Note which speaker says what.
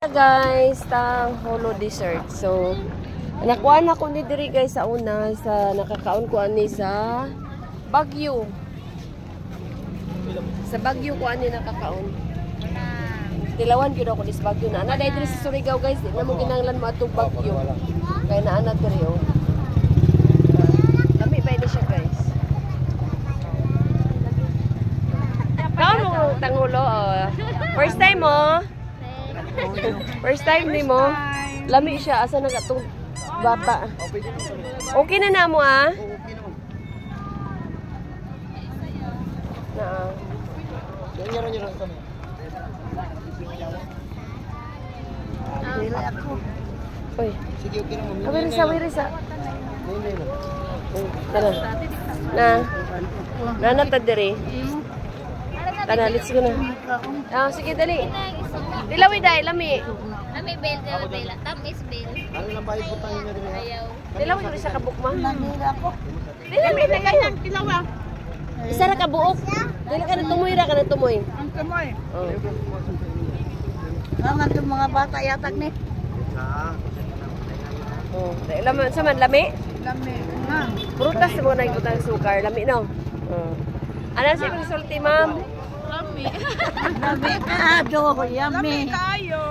Speaker 1: Guys, tang holo dessert. So, nakuha na ko ni diri guys sa una sa nakakaon ko ani sa Baguio. Sa Baguio ko ani nakakaon. Tilawan gyud ako dis Baguio na. Ana diri sa Surigao guys, di na mo kinahanglan mo atong Baguio. Kay naa na diri oh. Lami pa ini siya guys. Kaon mo tangulo oh. First time mo? First time ni mo? Lami siya. Asa na katong baba? Okay na na mo ah? Na.
Speaker 2: Nyaro-nyaro kami.
Speaker 1: Uy.
Speaker 2: Sige, okay na mo.
Speaker 1: Wirisa. Tara. Na. Nanata diri. Tara, let's go na. Ah, sige, dali. Dilawi dai, lami.
Speaker 3: Lami bel, dela. Tamis bel.
Speaker 2: Ano lang bayad po tayo niya rin?
Speaker 3: Ayaw.
Speaker 1: Dilawi ko sa kabuk ma.
Speaker 3: Nandila ako.
Speaker 1: Dilawi na kanyang tilawa. Isa ra ka buok. Dili ka na tumoy ra ka na tumoy.
Speaker 3: Ang kamoy.
Speaker 1: Oh.
Speaker 3: Naman yung mga bata yatag ni.
Speaker 1: Oh, lami sa man lami.
Speaker 3: Lami. Na.
Speaker 1: Prutas mo na ibutang sukar, lami no. Oh. Ano si resulti ma'am?
Speaker 3: Lami. Lami. Yummy. Lami kayo.